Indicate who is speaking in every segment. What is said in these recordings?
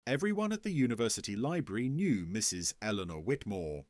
Speaker 1: Everyone at the university library knew Mrs. Eleanor Whitmore.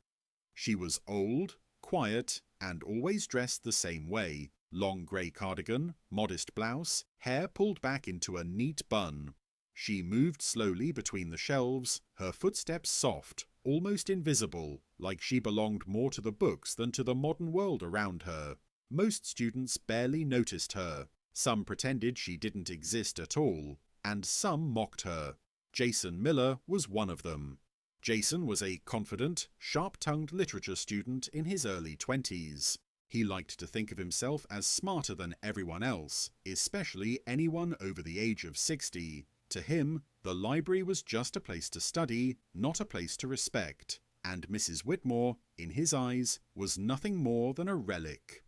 Speaker 1: She was old, quiet, and always dressed the same way. Long grey cardigan, modest blouse, hair pulled back into a neat bun. She moved slowly between the shelves, her footsteps soft, almost invisible, like she belonged more to the books than to the modern world around her. Most students barely noticed her. Some pretended she didn't exist at all, and some mocked her. Jason Miller was one of them. Jason was a confident, sharp-tongued literature student in his early 20s. He liked to think of himself as smarter than everyone else, especially anyone over the age of 60. To him, the library was just a place to study, not a place to respect, and Mrs. Whitmore, in his eyes, was nothing more than a relic.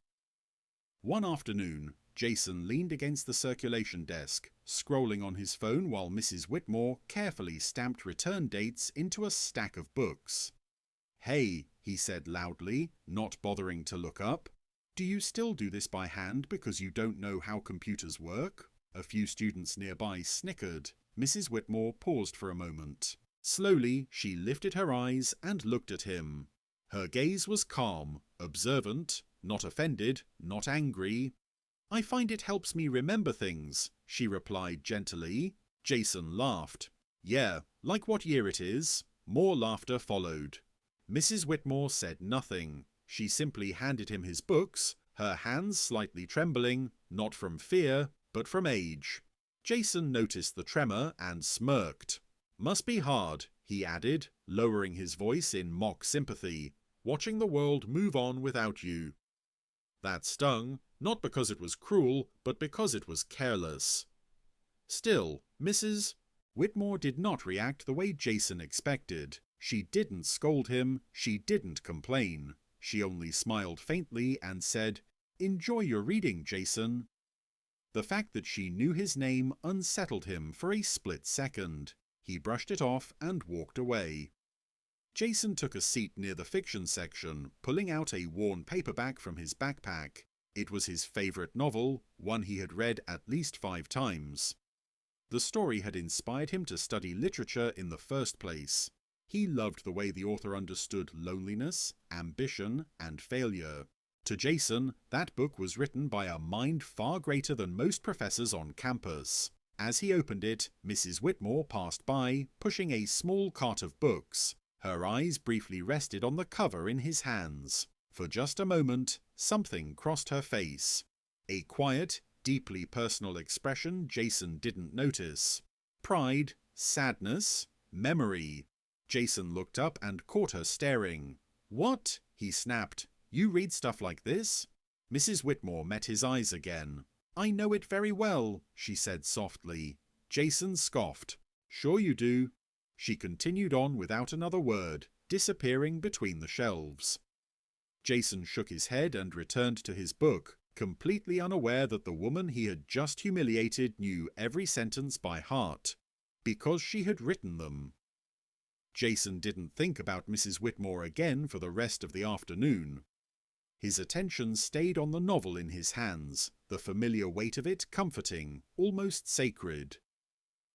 Speaker 1: One afternoon, Jason leaned against the circulation desk, scrolling on his phone while Mrs. Whitmore carefully stamped return dates into a stack of books. "Hey," he said loudly, not bothering to look up. "Do you still do this by hand because you don't know how computers work?" A few students nearby snickered. Mrs. Whitmore paused for a moment. Slowly, she lifted her eyes and looked at him. Her gaze was calm, observant, not offended, not angry. "I find it helps me remember things," she replied gently. Jason laughed. "Yeah, like what year it is?" More laughter followed. Mrs. Whitmore said nothing. She simply handed him his books, her hands slightly trembling, not from fear, but from age. Jason noticed the tremor and smirked. "Must be hard," he added, lowering his voice in mock sympathy, "watching the world move on without you." That stung, not because it was cruel, but because it was careless. Still, Mrs. Whitmore did not react the way Jason expected. She didn't scold him, she didn't complain. She only smiled faintly and said, "Enjoy your reading, Jason." The fact that she knew his name unsettled him for a split second. He brushed it off and walked away. Jason took a seat near the fiction section, pulling out a worn paperback from his backpack. It was his favourite novel, one he had read at least 5 times. The story had inspired him to study literature in the first place. He loved the way the author understood loneliness, ambition, and failure. To Jason, that book was written by a mind far greater than most professors on campus. As he opened it, Mrs. Whitmore passed by, pushing a small cart of books. Her eyes briefly rested on the cover in his hands. For just a moment, something crossed her face. A quiet, deeply personal expression Jason didn't notice. Pride, sadness, memory. Jason looked up and caught her staring. "What?" he snapped. "You read stuff like this?" Mrs. Whitmore met his eyes again. "I know it very well," she said softly. Jason scoffed. "Sure you do." She continued on without another word, disappearing between the shelves. Jason shook his head and returned to his book, completely unaware that the woman he had just humiliated knew every sentence by heart, because she had written them. Jason didn't think about Mrs. Whitmore again for the rest of the afternoon. His attention stayed on the novel in his hands, the familiar weight of it comforting, almost sacred.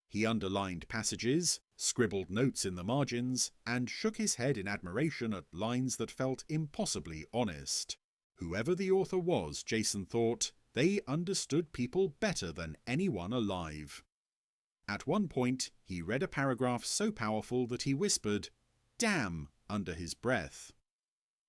Speaker 1: He underlined passages, scribbled notes in the margins, and shook his head in admiration at lines that felt impossibly honest. Whoever the author was, Jason thought, they understood people better than anyone alive. At one point, he read a paragraph so powerful that he whispered, "Damn," under his breath.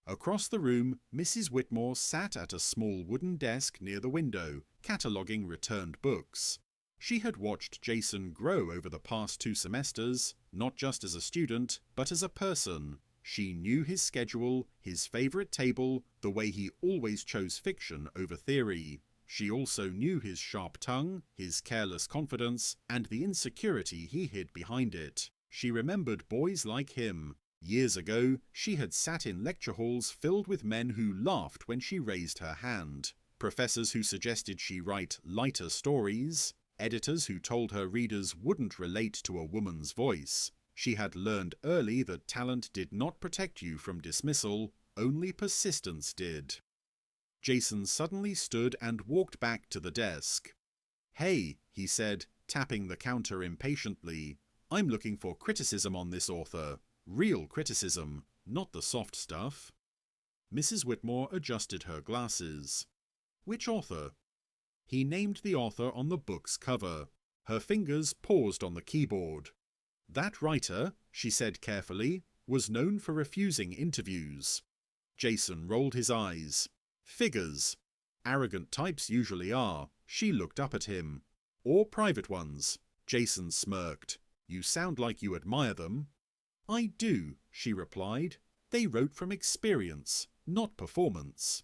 Speaker 1: Across the room, Mrs. Whitmore sat at a small wooden desk near the window, cataloguing returned books. She had watched Jason grow over the past 2 semesters, not just as a student, but as a person. She knew his schedule, his favourite table, the way he always chose fiction over theory. She also knew his sharp tongue, his careless confidence, and the insecurity he hid behind it. She remembered boys like him. Years ago, she had sat in lecture halls filled with men who laughed when she raised her hand, professors who suggested she write lighter stories, editors who told her readers wouldn't relate to a woman's voice. She had learned early that talent did not protect you from dismissal, only persistence did. Jason suddenly stood and walked back to the desk. "Hey," he said, tapping the counter impatiently. I'm looking for criticism on this author. Real criticism, not the soft stuff." Mrs. Whitmore adjusted her glasses. "Which author?" He named the author on the book's cover. Her fingers paused on the keyboard. "That writer," she said carefully, "was known for refusing interviews." Jason rolled his eyes. "Figures. Arrogant types usually are." She looked up at him. "Or private ones." Jason smirked. "You sound like you admire them." "I do," she replied. "They wrote from experience, not performance."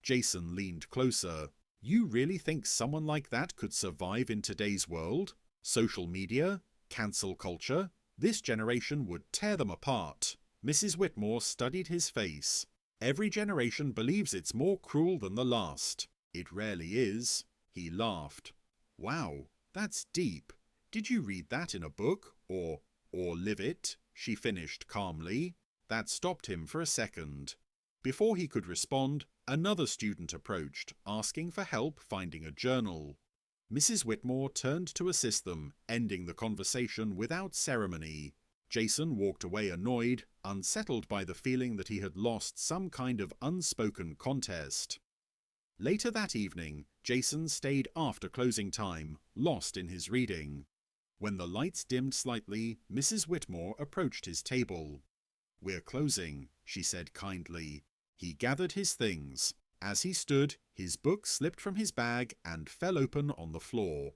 Speaker 1: Jason leaned closer. "You really think someone like that could survive in today's world? Social media? Cancel culture? This generation would tear them apart." Mrs. Whitmore studied his face. "Every generation believes it's more cruel than the last. It rarely is." He laughed. "Wow, that's deep. Did you read that in a book, or live it?" she finished calmly. That stopped him for a second. Before he could respond, another student approached, asking for help finding a journal. Mrs. Whitmore turned to assist them, ending the conversation without ceremony. Jason walked away annoyed, unsettled by the feeling that he had lost some kind of unspoken contest. Later that evening, Jason stayed after closing time, lost in his reading. When the lights dimmed slightly, Mrs. Whitmore approached his table. "We're closing," she said kindly. He gathered his things. As he stood, his book slipped from his bag and fell open on the floor.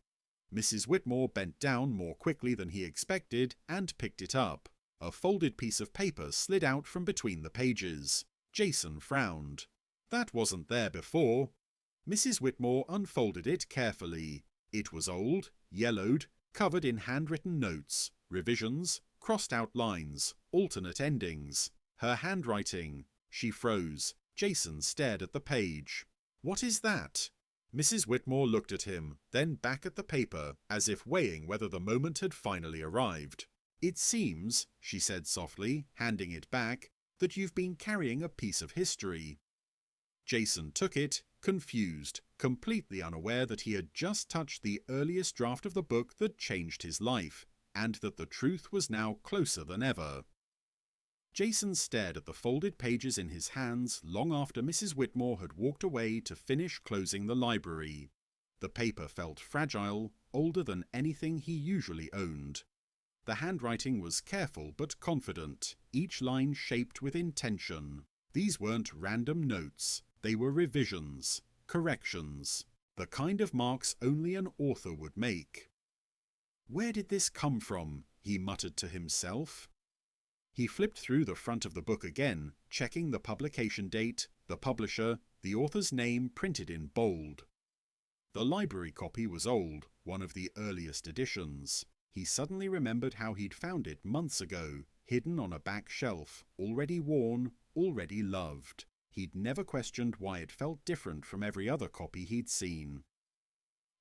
Speaker 1: Mrs. Whitmore bent down more quickly than he expected and picked it up. A folded piece of paper slid out from between the pages. Jason frowned. That wasn't there before. Mrs. Whitmore unfolded it carefully. It was old, yellowed, covered in handwritten notes, revisions, crossed out lines, alternate endings. Her handwriting. She froze. Jason stared at the page. "What is that?" Mrs. Whitmore looked at him, then back at the paper, as if weighing whether the moment had finally arrived. "It seems," she said softly, handing it back, "that you've been carrying a piece of history." Jason took it, confused, completely unaware that he had just touched the earliest draft of the book that changed his life, and that the truth was now closer than ever. Jason stared at the folded pages in his hands long after Mrs. Whitmore had walked away to finish closing the library. The paper felt fragile, older than anything he usually owned. The handwriting was careful but confident, each line shaped with intention. These weren't random notes, they were revisions, corrections, the kind of marks only an author would make. "Where did this come from?" he muttered to himself. He flipped through the front of the book again, checking the publication date, the publisher, the author's name printed in bold. The library copy was old, one of the earliest editions. He suddenly remembered how he'd found it months ago, hidden on a back shelf, already worn, already loved. He'd never questioned why it felt different from every other copy he'd seen.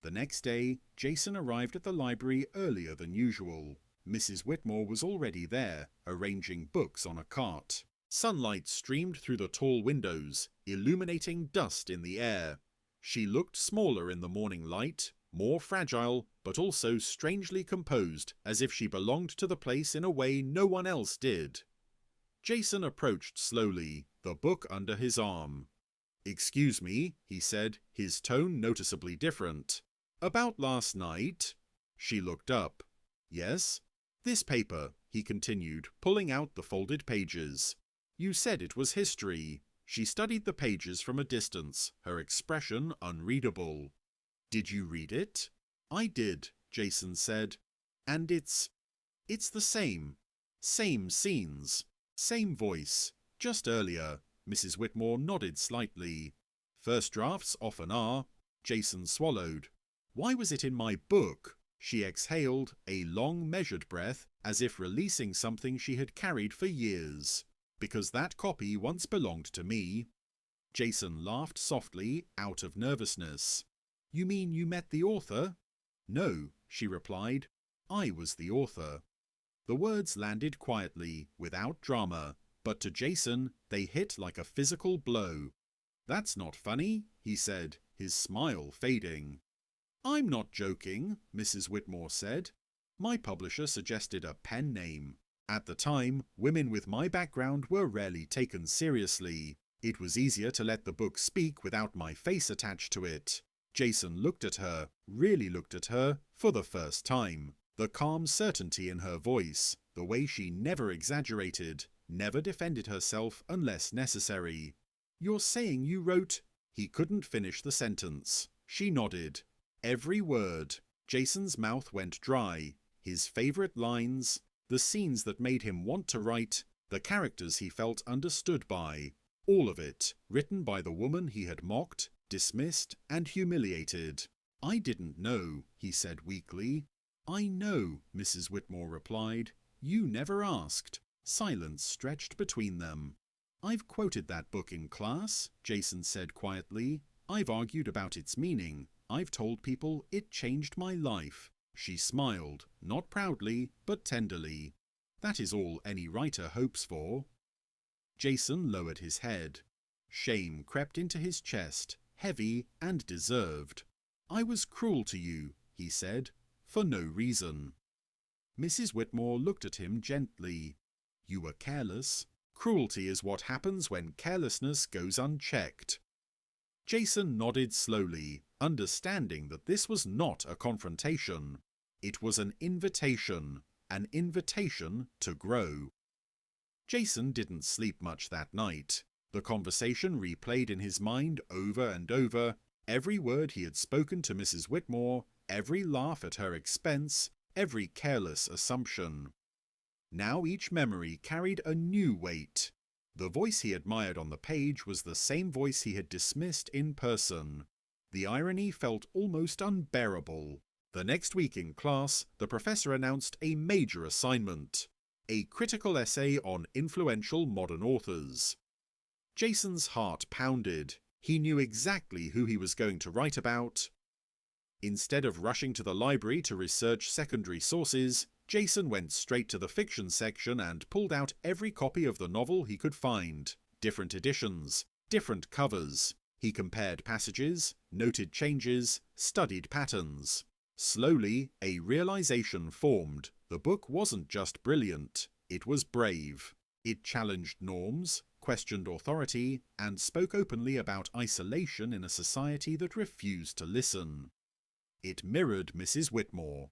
Speaker 1: The next day, Jason arrived at the library earlier than usual. Mrs. Whitmore was already there, arranging books on a cart. Sunlight streamed through the tall windows, illuminating dust in the air. She looked smaller in the morning light, more fragile, but also strangely composed, as if she belonged to the place in a way no one else did. Jason approached slowly, the book under his arm. "Excuse me," he said, his tone noticeably different. "About last night?" She looked up. "Yes?" "This paper," he continued, pulling out the folded pages. "You said it was history." She studied the pages from a distance, her expression unreadable. "Did you read it?" "I did," Jason said. "And it's the same. Same scenes. Same voice. Just earlier." Mrs. Whitmore nodded slightly. "First drafts often are." Jason swallowed. "Why was it in my book?" She exhaled, a long measured breath, as if releasing something she had carried for years. "Because that copy once belonged to me." Jason laughed softly, out of nervousness. "You mean you met the author?" "No," she replied. "I was the author." The words landed quietly, without drama, but to Jason they hit like a physical blow. "That's not funny," he said, his smile fading. "I'm not joking," Mrs. Whitmore said. My publisher suggested a pen name. At the time, women with my background were rarely taken seriously. It was easier to let the book speak without my face attached to it. Jason looked at her, really looked at her, for the first time. The calm certainty in her voice, the way she never exaggerated, never defended herself unless necessary. "You're saying you wrote—" He couldn't finish the sentence. She nodded. Every word. Jason's mouth went dry. His favourite lines, the scenes that made him want to write, the characters he felt understood by. All of it, written by the woman he had mocked, dismissed, and humiliated. "I didn't know," he said weakly. "I know," Mrs. Whitmore replied. "You never asked." Silence stretched between them. "I've quoted that book in class," Jason said quietly. "I've argued about its meaning. I've told people it changed my life." She smiled, not proudly, but tenderly. "That is all any writer hopes for." Jason lowered his head. Shame crept into his chest, heavy and deserved. "I was cruel to you," he said, "for no reason." Mrs. Whitmore looked at him gently. "You were careless. Cruelty is what happens when carelessness goes unchecked." Jason nodded slowly, understanding that this was not a confrontation. It was an invitation to grow. Jason didn't sleep much that night. The conversation replayed in his mind over and over, every word he had spoken to Mrs. Whitmore, every laugh at her expense, every careless assumption. Now each memory carried a new weight. The voice he admired on the page was the same voice he had dismissed in person. The irony felt almost unbearable. The next week in class, the professor announced a major assignment: a critical essay on influential modern authors. Jason's heart pounded. He knew exactly who he was going to write about. Instead of rushing to the library to research secondary sources, Jason went straight to the fiction section and pulled out every copy of the novel he could find. Different editions, different covers. He compared passages, noted changes, studied patterns. Slowly, a realization formed. The book wasn't just brilliant, it was brave. It challenged norms, questioned authority, and spoke openly about isolation in a society that refused to listen. It mirrored Mrs. Whitmore.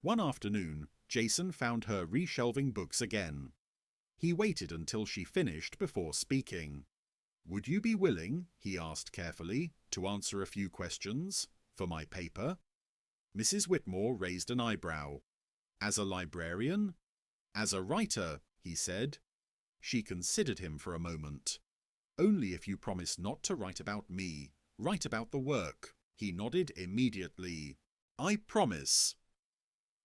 Speaker 1: One afternoon, Jason found her reshelving books again. He waited until she finished before speaking. "Would you be willing," he asked carefully, "to answer a few questions for my paper?" Mrs. Whitmore raised an eyebrow. "As a librarian?" "As a writer," he said. She considered him for a moment. "Only if you promise not to write about me. Write about the work." He nodded immediately. "I promise."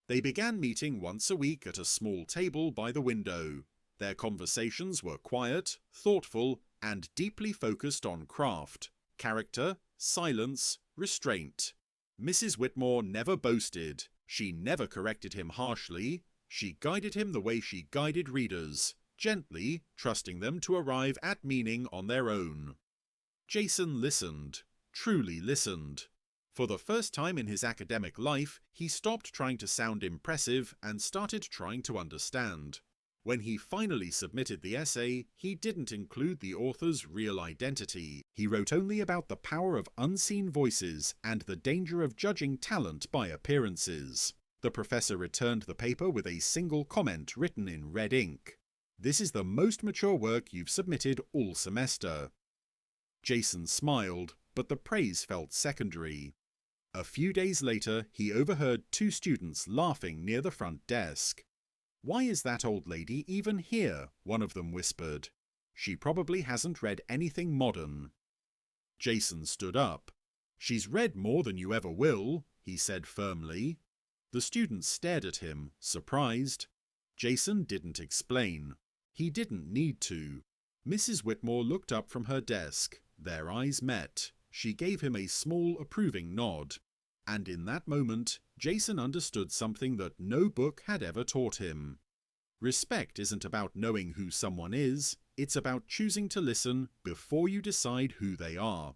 Speaker 1: They began meeting once a week at a small table by the window. Their conversations were quiet, thoughtful, and deeply focused on craft, character, silence, restraint. Mrs. Whitmore never boasted. She never corrected him harshly. She guided him the way she guided readers, gently, trusting them to arrive at meaning on their own. Jason listened, truly listened. For the first time in his academic life, he stopped trying to sound impressive and started trying to understand. When he finally submitted the essay, he didn't include the author's real identity. He wrote only about the power of unseen voices and the danger of judging talent by appearances. The professor returned the paper with a single comment written in red ink. "This is the most mature work you've submitted all semester." Jason smiled, but the praise felt secondary. A few days later, he overheard two students laughing near the front desk. "Why is that old lady even here?" one of them whispered. "She probably hasn't read anything modern." Jason stood up. "She's read more than you ever will," he said firmly. The students stared at him, surprised. Jason didn't explain. He didn't need to. Mrs. Whitmore looked up from her desk. Their eyes met. She gave him a small, approving nod. And in that moment, Jason understood something that no book had ever taught him. Respect isn't about knowing who someone is, it's about choosing to listen before you decide who they are.